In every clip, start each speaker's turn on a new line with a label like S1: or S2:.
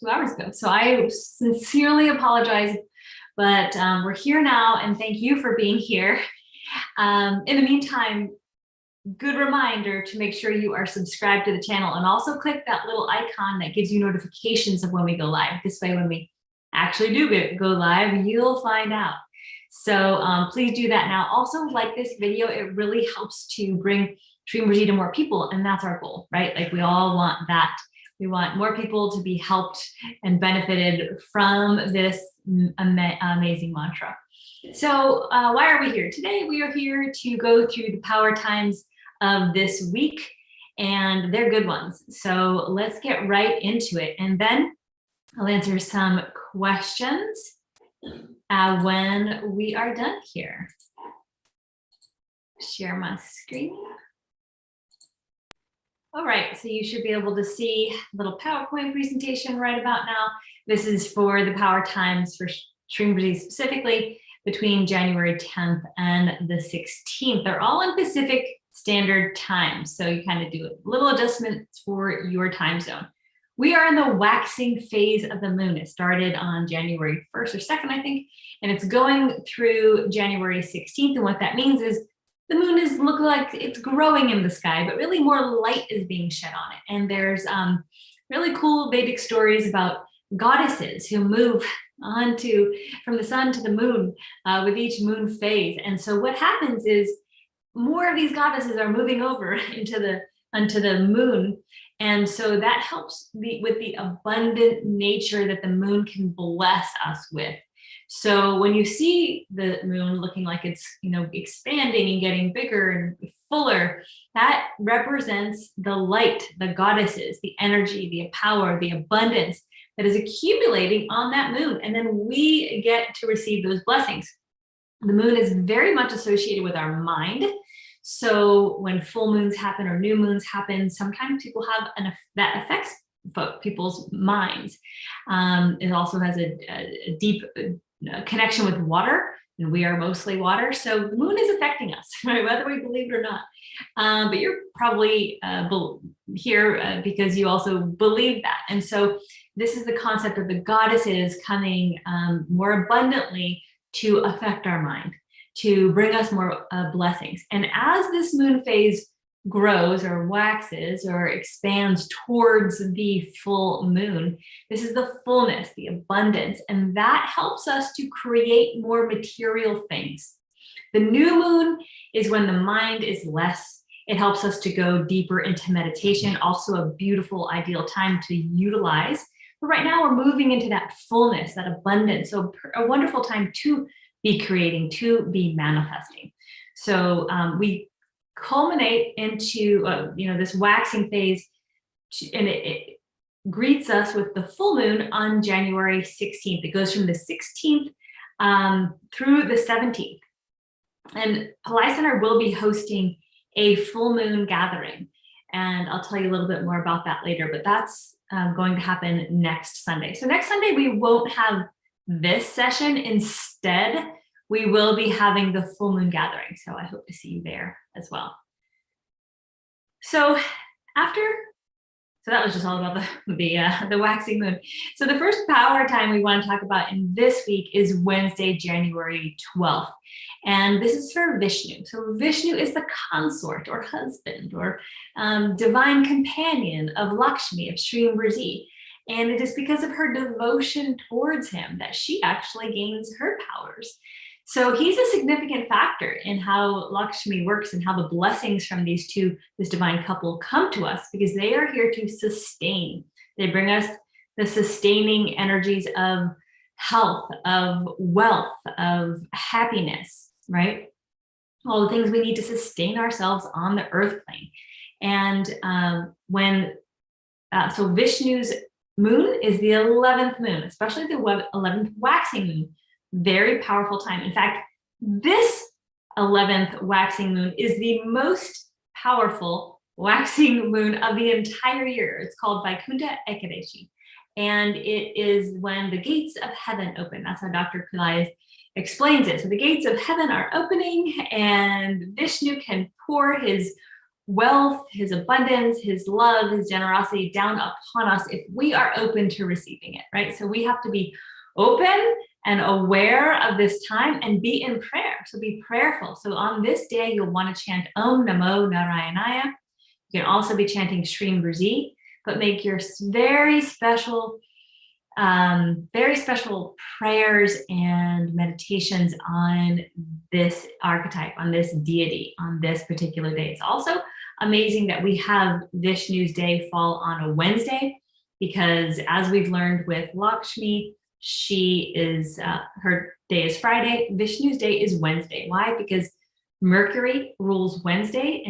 S1: 2 hours ago. So I sincerely apologize, but we're here now, and thank you for being here. In the meantime, good reminder to make sure you are subscribed to the channel, and also click that little icon that gives you notifications of when we go live. This way, when we actually do go live, you'll find out. So please do that now. Also, like this video, it really helps to bring Shreem Brzee to more people, and that's our goal, right? Like, we all want that. We want more people to be helped and benefited from this amazing mantra. So why are we here? Today, we are here to go through the power times of this week, and they're good ones. So let's get right into it. And then I'll answer some questions when we are done here. Share my screen. All right, so you should be able to see a little PowerPoint presentation right about now. This is for the power times for Shreem Brzee specifically between January 10th and the 16th. They're all in Pacific Standard Time, so you kind of do a little adjustments for your time zone. We are in the waxing phase of the moon. It started on January 1st or 2nd, I think, and it's going through January 16th. And what that means is the moon is looking like it's growing in the sky, but really more light is being shed on it. And there's really cool Vedic stories about goddesses who move from the sun to the moon with each moon phase. And so what happens is more of these goddesses are moving over into the moon. And so that helps with the abundant nature that the moon can bless us with. So when you see the moon looking like it's, expanding and getting bigger and fuller, that represents the light, the goddesses, the energy, the power, the abundance that is accumulating on that moon. And then we get to receive those blessings. The moon is very much associated with our mind. So when full moons happen or new moons happen, sometimes people have that affects people's minds. It also has a deep connection with water, and we are mostly water. So the moon is affecting us, right? Whether we believe it or not. But you're probably here because you also believe that. And so this is the concept of the goddesses coming more abundantly to affect our mind, to bring us more blessings. And as this moon phase grows or waxes or expands towards the full moon, this is the fullness, the abundance, and that helps us to create more material things. The new moon is when the mind is less. It helps us to go deeper into meditation, also a beautiful, ideal time to utilize. But right now we're moving into that fullness, that abundance. So a wonderful time to be creating, to be manifesting. So we culminate into this waxing phase, and it greets us with the full moon on January 16th. It goes from the 16th through the 17th. And Pillai Center will be hosting a full moon gathering, and I'll tell you a little bit more about that later, but that's going to happen next Sunday. So next Sunday we won't have this session. Instead, we will be having the full moon gathering. So I hope to see you there as well. So that was just all about the waxing moon. So the first power time we want to talk about in this week is Wednesday, January 12th. And this is for Vishnu. So Vishnu is the consort or husband or divine companion of Lakshmi, of Shreem Brzee. And it is because of her devotion towards him that she actually gains her powers. So he's a significant factor in how Lakshmi works and how the blessings from this divine couple come to us, because they are here to sustain. They bring us the sustaining energies of health, of wealth, of happiness, right? All the things we need to sustain ourselves on the earth plane. And so Vishnu's moon is the 11th moon, especially the 11th waxing moon. Very powerful time. In fact, this 11th waxing moon is the most powerful waxing moon of the entire year. It's called Vaikuntha Ekadashi. And it is when the gates of heaven open. That's how Dr. Pillai explains it. So the gates of heaven are opening, and Vishnu can pour his wealth, his abundance, his love, his generosity down upon us if we are open to receiving it, right? So we have to be open and aware of this time and be in prayer. So be prayerful. So on this day, you'll want to chant Om Namo Narayanaya. You can also be chanting Shreem Brzee, but make your very special prayers and meditations on this archetype, on this deity, on this particular day. It's also amazing that we have Vishnu's day fall on a Wednesday, because as we've learned with Lakshmi, she is, her day is Friday, Vishnu's day is Wednesday. Why? Because Mercury rules Wednesday,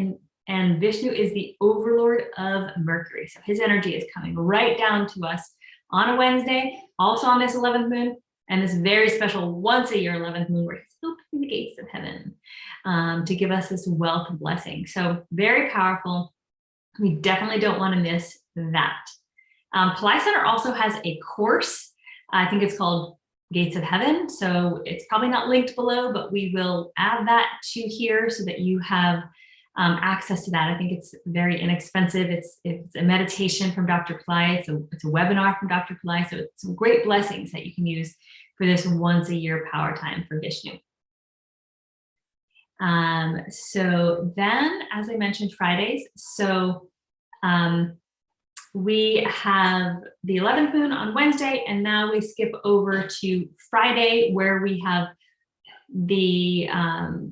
S1: and Vishnu is the overlord of Mercury. So his energy is coming right down to us on a Wednesday, also on this 11th moon, and this very special once a year 11th moon where he's opening the gates of heaven to give us this wealth blessing. So very powerful. We definitely don't want to miss that. Pillai Center also has a course. I think it's called Gates of Heaven. So it's probably not linked below, but we will add that to here so that you have access to that. I think it's very inexpensive. It's a meditation from Dr. Pillai. It's a webinar from Dr. Pillai. So it's some great blessings that you can use for this once a year power time for Vishnu. So then, as I mentioned, Fridays. So we have the 11th moon on Wednesday, and now we skip over to Friday, where we have the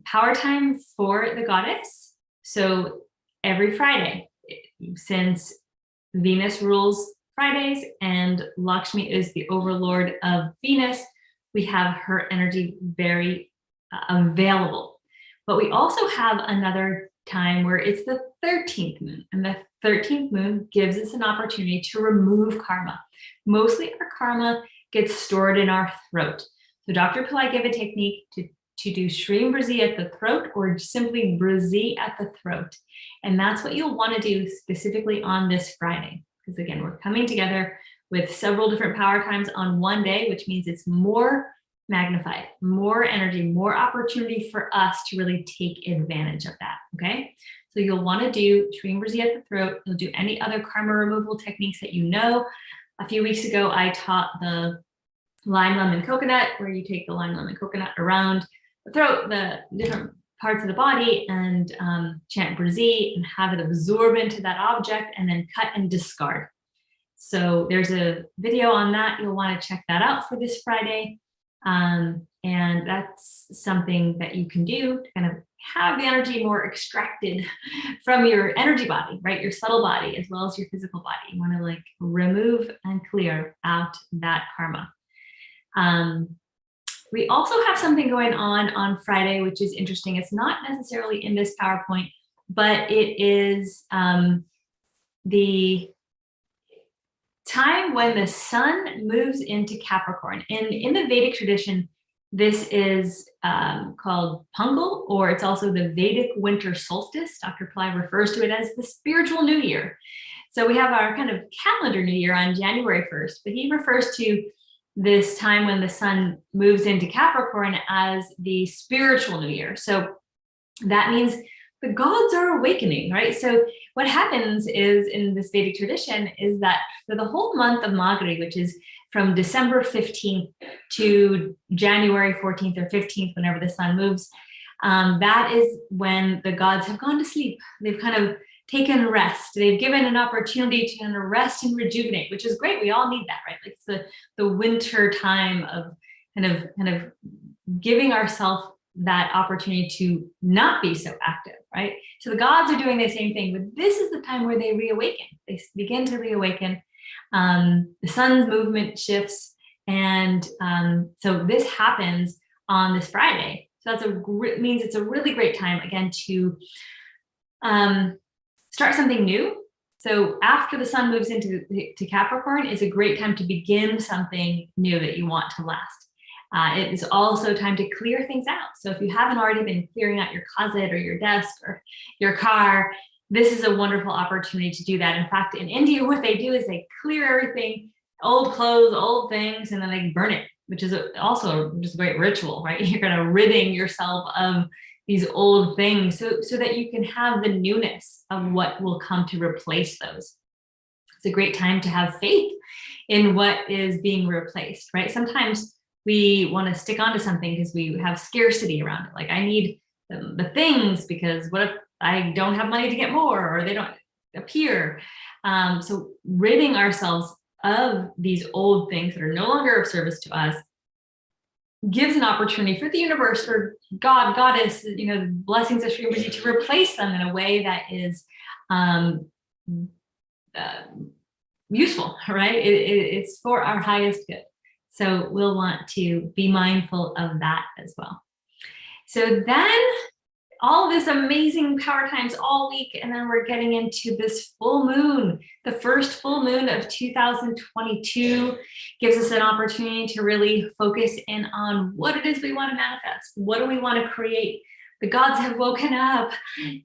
S1: power time for the goddess. So every Friday, since Venus rules Fridays and Lakshmi is the overlord of Venus, we have her energy very available. But we also have another time where it's the 13th moon, and the 13th moon gives us an opportunity to remove karma. Mostly our karma gets stored in our throat. So Dr. Pillai gave a technique to do Shreem Brzee at the throat, or simply Brzee at the throat. And that's what you'll want to do specifically on this Friday. Because again, we're coming together with several different power times on one day, which means it's more magnified, more energy, more opportunity for us to really take advantage of that, okay? So you'll want to do Shreem Brzee at the throat. You'll do any other karma removal techniques that you know. A few weeks ago, I taught the lime, lemon, coconut, where you take the lime, lemon, coconut around the throat, the different parts of the body, and chant Brzee and have it absorb into that object and then cut and discard. So there's a video on that. You'll want to check that out for this Friday. And that's something that you can do to kind of have the energy more extracted from your energy body, right? Your subtle body, as well as your physical body. You want to like remove and clear out that karma. We also have something going on Friday, which is interesting. It's not necessarily in this PowerPoint, but it is the time when the sun moves into Capricorn. And in the Vedic tradition, this is called Pungal, or it's also the Vedic winter solstice. Dr. Pillai refers to it as the spiritual new year. So we have our kind of calendar new year on January 1st, but he refers to this time when the sun moves into Capricorn as the spiritual new year. So that means the gods are awakening, right? So what happens is in this Vedic tradition is that for the whole month of Magri, which is from December 15th to January 14th or 15th, whenever the sun moves, that is when the gods have gone to sleep. They've kind of taken rest. They've given an opportunity to kind of rest and rejuvenate, which is great. We all need that, right? Like it's the winter time of kind of giving ourselves that opportunity to not be so active, right? So the gods are doing the same thing, but this is the time where they reawaken. They begin to reawaken. The sun's movement shifts, and so this happens on this Friday. So that's means it's a really great time again to start something new. So after the sun moves into Capricorn, is a great time to begin something new that you want to last. It is also time to clear things out. So if you haven't already been clearing out your closet or your desk or your car, this is a wonderful opportunity to do that. In fact, in India, what they do is they clear everything, old clothes, old things, and then they burn it, which is also just a great ritual, right? You're kind of ridding yourself of these old things so that you can have the newness of what will come to replace those. It's a great time to have faith in what is being replaced, right? Sometimes we want to stick onto something because we have scarcity around it. Like, I need the things because what if I don't have money to get more, or they don't appear? So ridding ourselves of these old things that are no longer of service to us gives an opportunity for the universe, for God, Goddess, the blessings of Shreem Brzee, to replace them in a way that is useful, right? It's for our highest good. So we'll want to be mindful of that as well. So then all this amazing power times all week, and then we're getting into this full moon. The first full moon of 2022 gives us an opportunity to really focus in on what it is we want to manifest. What do we want to create? The gods have woken up.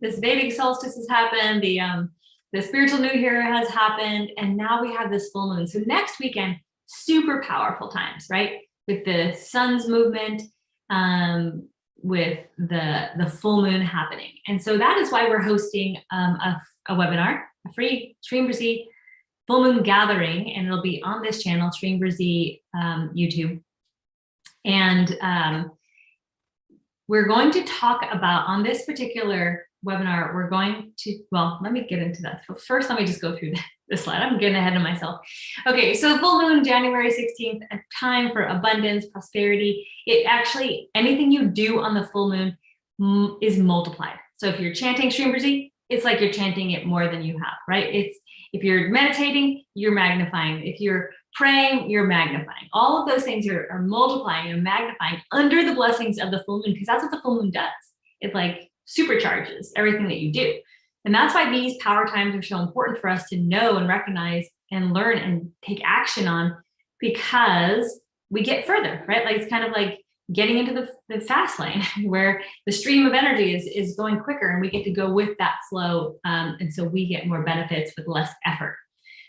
S1: This Vedic solstice has happened. The spiritual new year has happened, and now we have this full moon. So next weekend, super powerful times, right? With the sun's movement, with the full moon happening. And so that is why we're hosting a webinar, a free Shreem Brzee full moon gathering, and it'll be on this channel, Shreem Brzee YouTube. And we're going to talk about, on this particular webinar, we're going to, well, let me get into that. So first, let me just go through this slide. I'm getting ahead of myself. Okay, so full moon, January 16th, a time for abundance, prosperity. It actually, anything you do on the full moon is multiplied. So if you're chanting Shreem Brzee, it's like you're chanting it more than you have, right? If you're meditating, you're magnifying. If you're praying, you're magnifying. All of those things are multiplying and magnifying under the blessings of the full moon, because that's what the full moon does. It like supercharges everything that you do. And that's why these power times are so important for us to know and recognize and learn and take action on, because we get further, right? Like, it's kind of like getting into the fast lane where the stream of energy is going quicker, and we get to go with that flow. And so we get more benefits with less effort.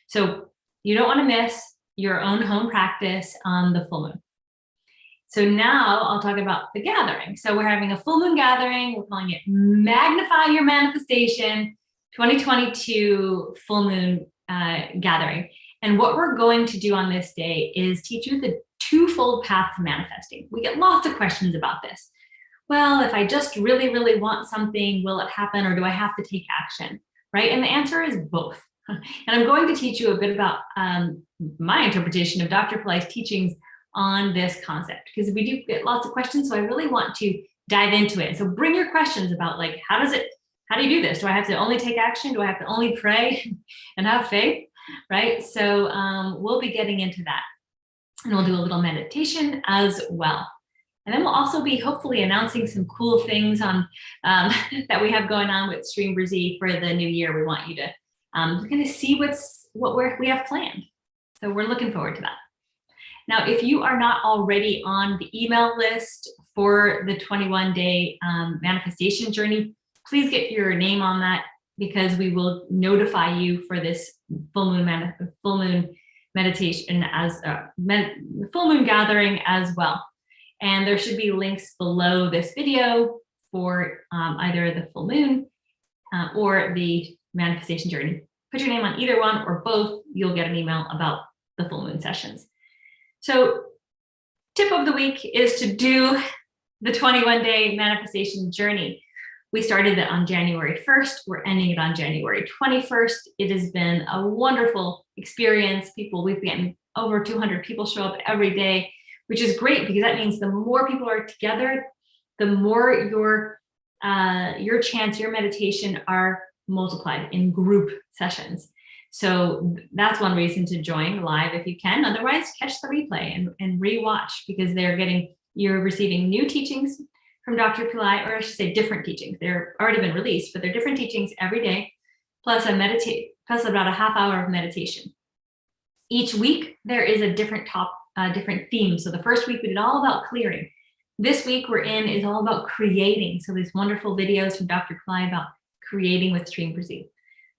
S1: So you don't want to miss your own home practice on the full moon. So now I'll talk about the gathering. So we're having a full moon gathering. We're calling it Magnify Your Manifestation 2022 full moon gathering. And what we're going to do on this day is teach you the twofold path to manifesting. We get lots of questions about this. Well, if I just really, really want something, will it happen, or do I have to take action, right? And the answer is both. And I'm going to teach you a bit about my interpretation of Dr. Pillai's teachings on this concept, because we do get lots of questions. So I really want to dive into it. So bring your questions about, like, how do you do this? Do I have to only take action? Do I have to only pray and have faith, right? So we'll be getting into that, and we'll do a little meditation as well. And then we'll also be hopefully announcing some cool things on that we have going on with Shreem Brzee for the new year. We want you to kind of see what we have planned. So we're looking forward to that. Now, if you are not already on the email list for the 21-day manifestation journey, please get your name on that, because we will notify you for this full moon meditation as full moon gathering as well. And there should be links below this video for either the full moon or the manifestation journey. Put your name on either one or both. You'll get an email about the full moon sessions. So tip of the week is to do the 21-day manifestation journey. We started it on January 1st. We're ending it on January 21st. It has been a wonderful experience. We've gotten over 200 people show up every day, which is great, because that means the more people are together, the more your chants, your meditation are multiplied in group sessions. So that's one reason to join live if you can. Otherwise, catch the replay and rewatch, because you're receiving new teachings from Dr. Pillai, or I should say different teachings. They're already been released, but they're different teachings every day, plus about a half hour of meditation. Each week there is a different theme. So the first week we did all about clearing. This week we're in is all about creating. So these wonderful videos from Dr. Pillai about creating with Shreem Brzee.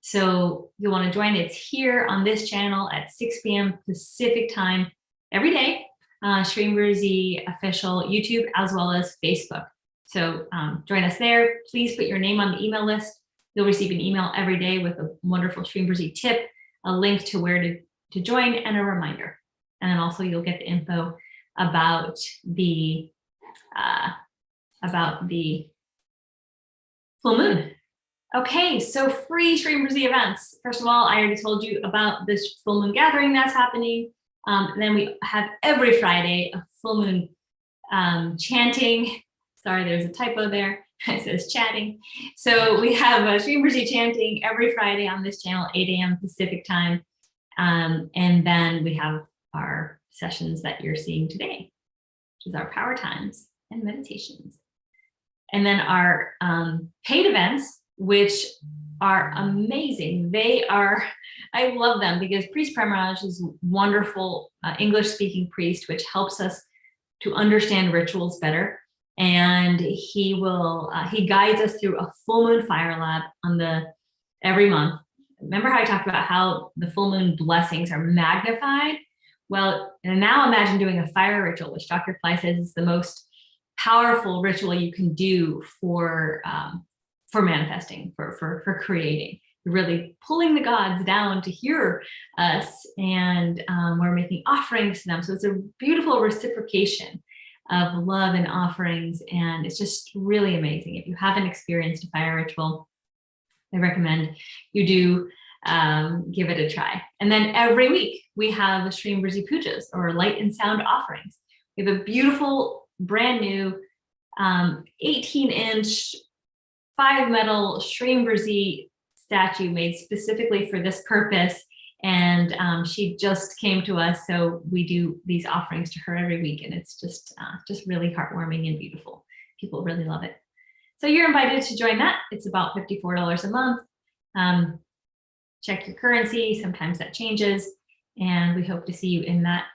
S1: So you'll want to join. It's here on this channel at 6 p.m. Pacific time every day, Shreem Brzee official YouTube, as well as Facebook. So join us there. Please put your name on the email list. You'll receive an email every day with a wonderful Shreem Brzee tip, a link to where to join, and a reminder. And then also you'll get the info about the full moon. Okay, so free Shreem Brzee events. First of all, I already told you about this full moon gathering that's happening. Then we have every Friday a full moon chanting. Sorry, there's a typo there. It says chatting. So we have a Shreem Brzee chanting every Friday on this channel, 8 a.m. Pacific time. And then we have our sessions that you're seeing today, which is our power times and meditations. And then our paid events, which are amazing. They are, I love them because Priest Premaraj is a wonderful English-speaking priest, which helps us to understand rituals better. And he guides us through a full moon fire lab every month. Remember how I talked about how the full moon blessings are magnified? Well, and now imagine doing a fire ritual, which Dr. Pillai says is the most powerful ritual you can do for manifesting, for creating. You're really pulling the gods down to hear us, and we're making offerings to them. So it's a beautiful reciprocation of love and offerings, and it's just really amazing. If you haven't experienced a fire ritual, I recommend you do give it a try. And then every week we have the Shreem Brzee pujas, or light and sound offerings. We have a beautiful, brand new 18-inch 5-metal Shreem Brzee statue made specifically for this purpose. And she just came to us, so we do these offerings to her every week, and it's just really heartwarming and beautiful. People really love it. So you're invited to join that. It's about $54 a month. Check your currency. Sometimes that changes, and we hope to see you in that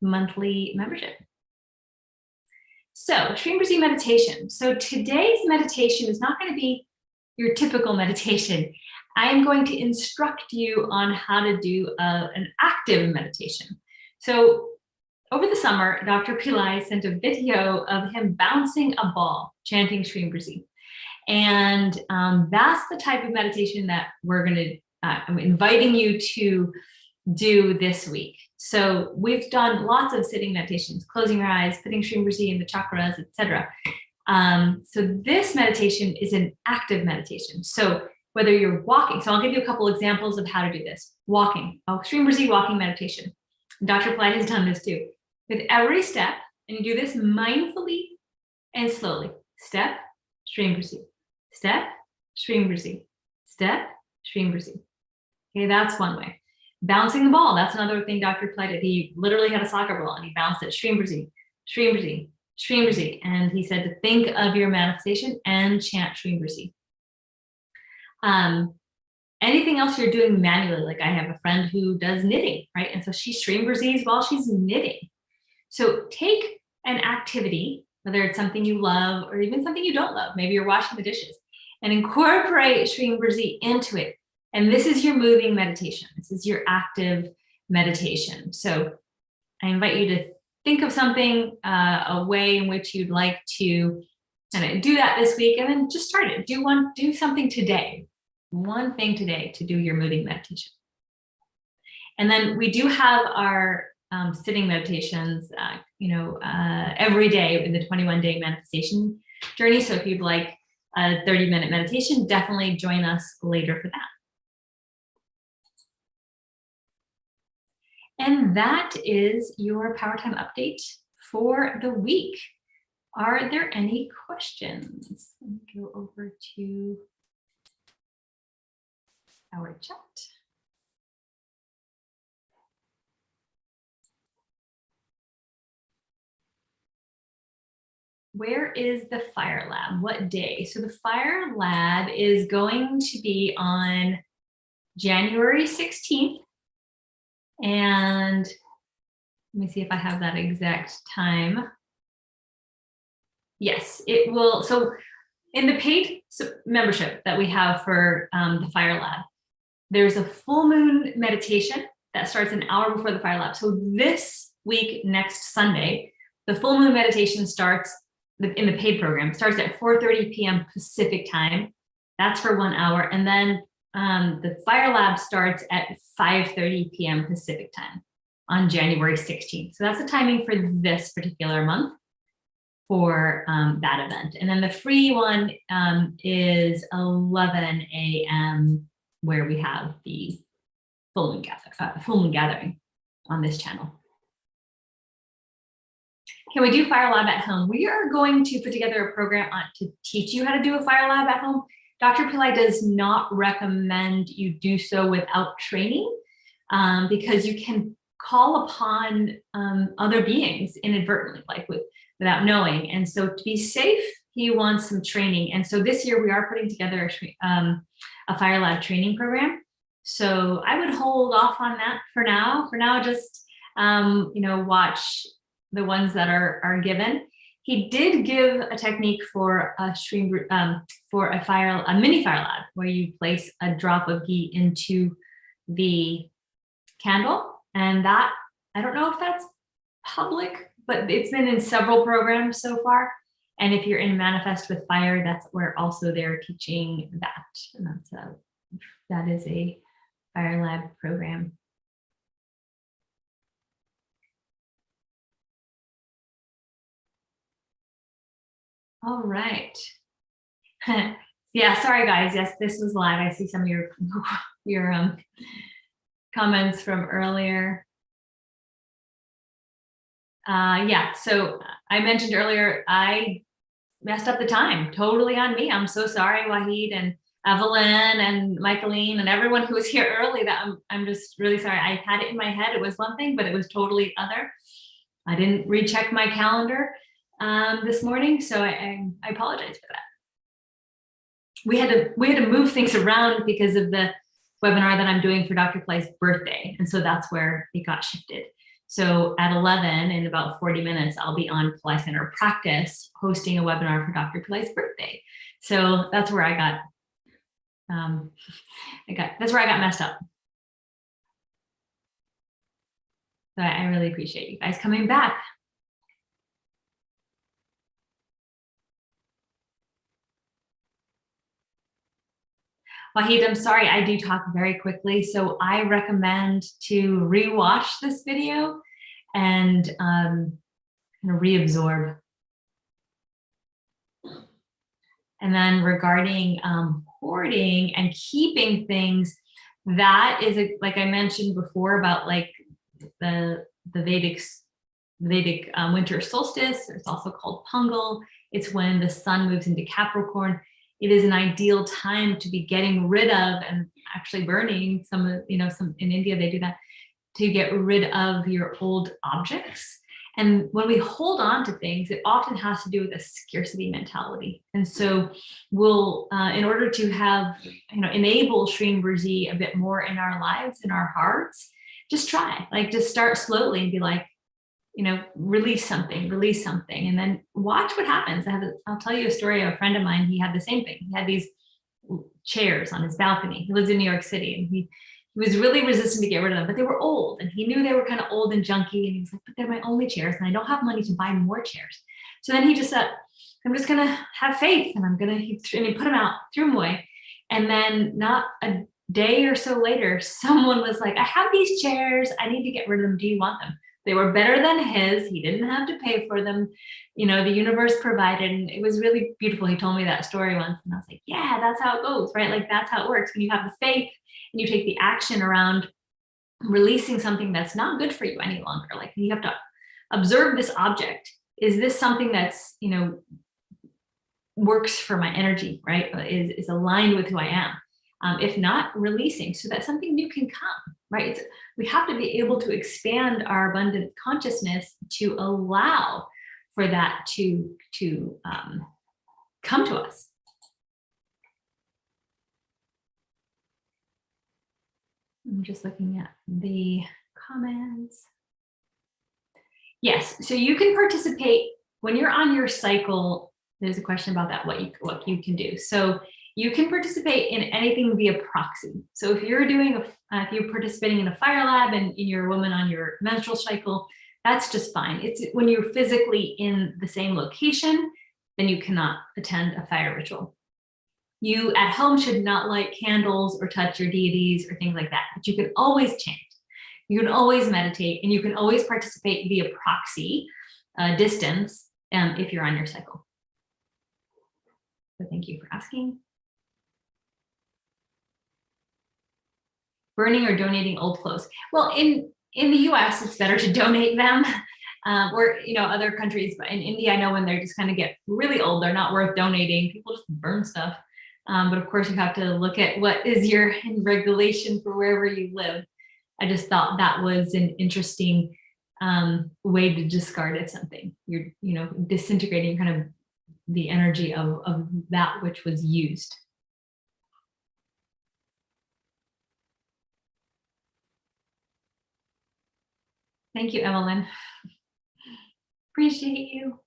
S1: monthly membership. So Shreem Brzee meditation. So today's meditation is not going to be your typical meditation. I am going to instruct you on how to do an active meditation. So over the summer, Dr. Pillai sent a video of him bouncing a ball, chanting Shreem Brzee. And that's the type of meditation that I'm inviting you to do this week. So we've done lots of sitting meditations, closing your eyes, putting Shreem Brzee in the chakras, etc. So this meditation is an active meditation. So whether you're walking, so I'll give you a couple examples of how to do this. Walking, Shreem Brzee walking meditation. Dr. Pillai has done this too. With every step, and you do this mindfully and slowly. Step, Shreem Brzee. Step, Shreem Brzee. Step, Shreem Brzee. Okay, that's one way. Bouncing the ball, that's another thing Dr. Pillai did. He literally had a soccer ball and he bounced it, Shreem Brzee, Shreem Brzee, Shreem Brzee. And he said to think of your manifestation and chant Shreem Brzee. Anything else you're doing manually, like I have a friend who does knitting, right? And so she Shreem Brzees while she's knitting. So take an activity, whether it's something you love or even something you don't love, maybe you're washing the dishes, and incorporate Shreem Brzee into it. And this is your moving meditation. This is your active meditation. So I invite you to think of something, a way in which you'd like to kind of do that this week, and then just start it. Do something today. One thing today to do your moving meditation. And then we do have our sitting meditations, every day in the 21-day manifestation journey. So if you'd like a 30-minute meditation, definitely join us later for that. And that is your Power Time update for the week. Are there any questions? Let me go over to our chat. Where is the fire lab? What day? So the fire lab is going to be on January 16th. And let me see if I have that exact time. Yes, it will. So in the paid membership that we have for the fire lab, there's a full moon meditation that starts an hour before the fire lab. So this week, next Sunday, the full moon meditation starts in the paid program. It starts at 4:30 p.m. Pacific time. That's for 1 hour. And then the Fire Lab starts at 5:30 p.m. Pacific time on January 16th. So that's the timing for this particular month for that event. And then the free one is 11 a.m. where we have the full moon gathering on this channel. Can we do Fire Lab at home? We are going to put together a program to teach you how to do a Fire Lab at home. Dr. Pillai does not recommend you do so without training because you can call upon other beings inadvertently, like without knowing. And so to be safe, he wants some training. And so this year we are putting together a Fire Lab training program. So I would hold off on that for now. For now, just watch the ones that are given. He did give a technique for a mini Fire Lab where you place a drop of ghee into the candle, and that, I don't know if that's public, but it's been in several programs so far. And if you're in Manifest with Fire, that's where also they're teaching that. And that is a Fire Lab program. All right. Yeah, sorry guys. Yes, this was live. I see some of your comments from earlier. Yeah, so I mentioned earlier, I messed up the time, totally on me. I'm so sorry, Wahid and Evelyn and Michaeline and everyone who was here early. That I'm just really sorry. I had it in my head, it was one thing, but it was totally other. I didn't recheck my calendar this morning, so I apologize for that. We had to move things around because of the webinar that I'm doing for Dr. Pillai's birthday, and so that's where it got shifted. So at 11, in about 40 minutes, I'll be on Pillai Center Practice hosting a webinar for Dr. Pillai's birthday. So that's where I got that's where I got messed up. So I really appreciate you guys coming back. Wahid, I'm sorry, I do talk very quickly, so I recommend to rewatch this video and reabsorb. And then regarding hoarding and keeping things, that is like I mentioned before about like the Vedic winter solstice. It's also called Pungal. It's when the sun moves into Capricorn. It is an ideal time to be getting rid of and actually burning some in India, they do that, to get rid of your old objects. And when we hold on to things, it often has to do with a scarcity mentality. And so we'll, in order to have, enable Shreem Brzee a bit more in our lives, in our hearts, just try, just start slowly and be like, release something, and then watch what happens. I'll tell you a story of a friend of mine. He had the same thing. He had these chairs on his balcony. He lives in New York City, and he was really resistant to get rid of them, but they were old, and he knew they were kind of old and junky, and he was like, but they're my only chairs, and I don't have money to buy more chairs. So then he just said, I'm just gonna have faith, and he put them out, threw them away. And then not a day or so later, someone was like, I have these chairs, I need to get rid of them, do you want them? They were better than his. He didn't have to pay for them. The universe provided, and it was really beautiful. He told me that story once, and I was like, yeah, that's how it goes, right? That's how it works. When you have the faith and you take the action around releasing something that's not good for you any longer, you have to observe this object. Is this something that's, works for my energy, right? Is aligned with who I am? If not, releasing so that something new can come, right? We have to be able to expand our abundant consciousness to allow for that to come to us. I'm just looking at the comments. Yes, so you can participate when you're on your cycle. There's a question about that, what you can do. So you can participate in anything via proxy. So if you're participating in a Fire Lab and you're a woman on your menstrual cycle, that's just fine. It's when you're physically in the same location then you cannot attend a fire ritual. You at home should not light candles or touch your deities or things like that, but you can always chant. You can always meditate, and you can always participate via proxy distance if you're on your cycle. So thank you for asking. Burning or donating old clothes. Well, in the US, it's better to donate them. Or, other countries, but in India, I know when they just kind of get really old, they're not worth donating. People just burn stuff. But of course, you have to look at what is your regulation for wherever you live. I just thought that was an interesting way to discard it. Something you're, disintegrating kind of the energy of that which was used. Thank you, Evelyn. Appreciate you.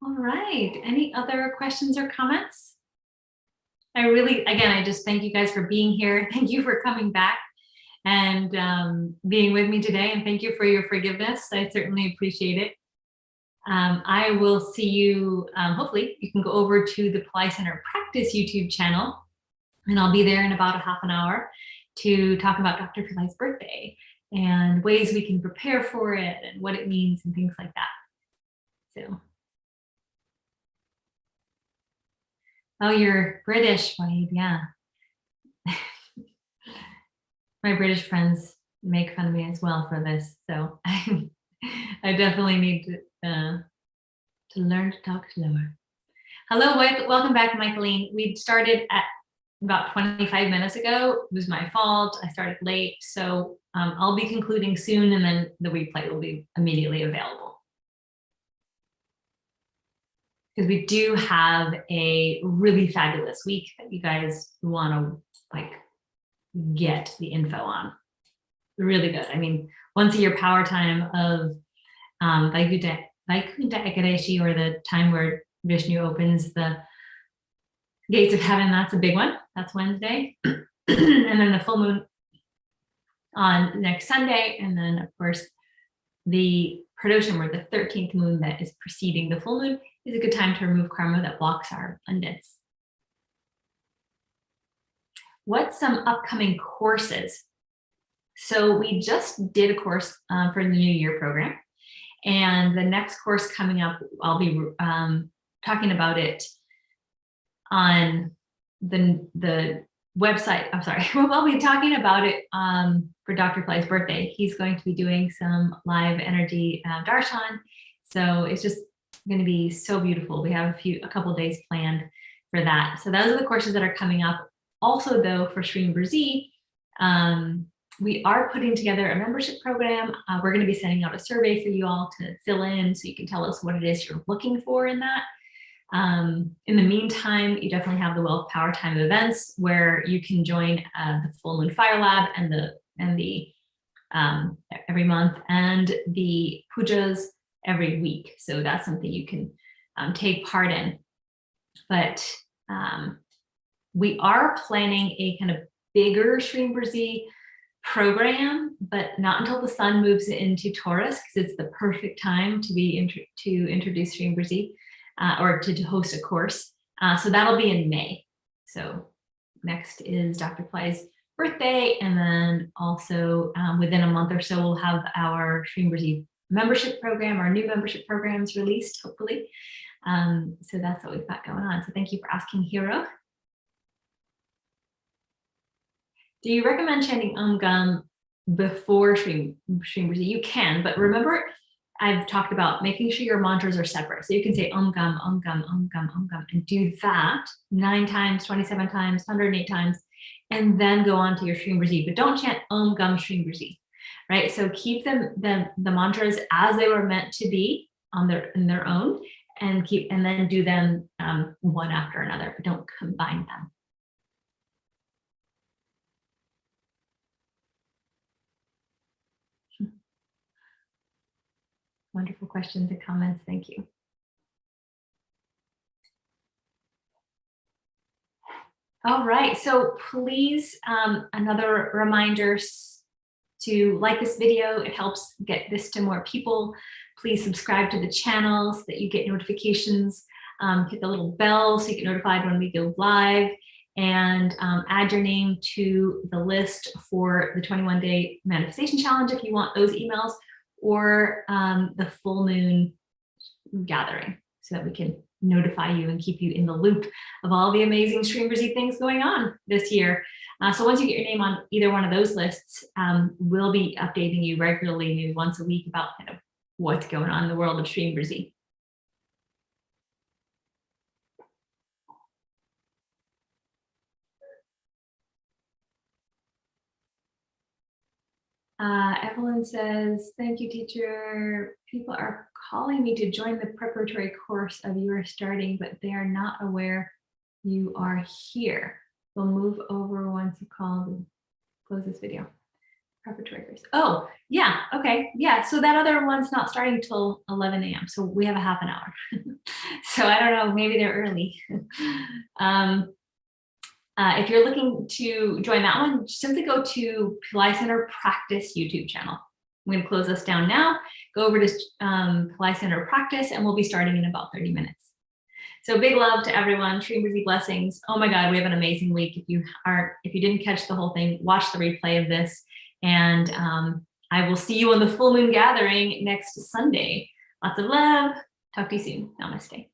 S1: All right. Any other questions or comments? I just thank you guys for being here. Thank you for coming back and being with me today. And thank you for your forgiveness. I certainly appreciate it. I will see you, hopefully you can go over to the Pillai Center Practice YouTube channel, and I'll be there in about a half an hour to talk about Dr. Pillai's birthday and ways we can prepare for it and what it means and things like that. So. Oh, you're British, Wahid, yeah. My British friends make fun of me as well for this, so I definitely need to learn to talk slower. Hello, welcome back, Michaeline. We started at about 25 minutes ago. It was my fault. I started late, so I'll be concluding soon, and then the replay will be immediately available. Because we do have a really fabulous week that you guys want to get the info on. Really good. I mean, once a year power time of Vaikunta Ekadashi, or the time where Vishnu opens the gates of heaven. That's a big one. That's Wednesday. And then the full moon on next Sunday. And then of course, the Pradosham, or the 13th moon that is preceding the full moon, is a good time to remove karma that blocks our abundance. What's some upcoming courses? So we just did a course for the New Year program. And the next course coming up, I'll be talking about it on the website. I'm sorry, we'll be talking about it for Dr. Pillai's birthday. He's going to be doing some live energy darshan. So it's just going to be so beautiful. We have a couple days planned for that. So those are the courses that are coming up. Also, though, for Shreem Brzee, we are putting together a membership program. We're going to be sending out a survey for you all to fill in, so you can tell us what it is you're looking for in that. In the meantime, you definitely have the Wealth Power Time events, where you can join the Full Moon Fire Lab and the every month, and the pujas every week. So that's something you can take part in. But we are planning a kind of bigger Shreem Brzee program, but not until the sun moves into Taurus, because it's the perfect time to introduce Shreem Brzee, or to host a course. So that'll be in May. So next is Dr. Pillai's birthday, and then also within a month or so, we'll have our Shreem Brzee membership program, our new membership programs released, hopefully. So that's what we've got going on. So thank you for asking, Hero. Do you recommend chanting Gum before Shreem Brzee? You can, but remember, I've talked about making sure your mantras are separate. So you can say Gum, Gum, Gum, Gum, and do that 9 times, 27 times, 108 times, and then go on to your Shreem Brzee. But don't chant Gum, Shreem Brzee, right? So keep the mantras as they were meant to be in their own, and then do them one after another, but don't combine them. Wonderful questions and comments. Thank you. All right. So please, another reminder, to like this video. It helps get this to more people. Please subscribe to the channel so that you get notifications. Hit the little bell so you get notified when we go live, and add your name to the list for the 21-day manifestation challenge if you want those emails, or the full moon gathering, so that we can notify you and keep you in the loop of all the amazing Shreem Brzee things going on this year. So once you get your name on either one of those lists, we'll be updating you regularly, maybe once a week, about kind of what's going on in the world of Shreem Brzee. Evelyn says, thank you, teacher. People are calling me to join the preparatory course of you are starting, but they are not aware you are here. We'll move over once you close this video. Preparatory course. Oh, yeah, okay. Yeah, so that other one's not starting till 11 a.m. So we have a half an hour. So I don't know, maybe they're early. If you're looking to join that one, simply go to Pillai Center Practice YouTube channel. I'm going to close this down now. Go over to Pillai Center Practice, and we'll be starting in about 30 minutes. So big love to everyone. Shreem Brzee blessings. Oh my God, we have an amazing week. If you didn't catch the whole thing, watch the replay of this, and I will see you on the full moon gathering next Sunday. Lots of love. Talk to you soon. Namaste.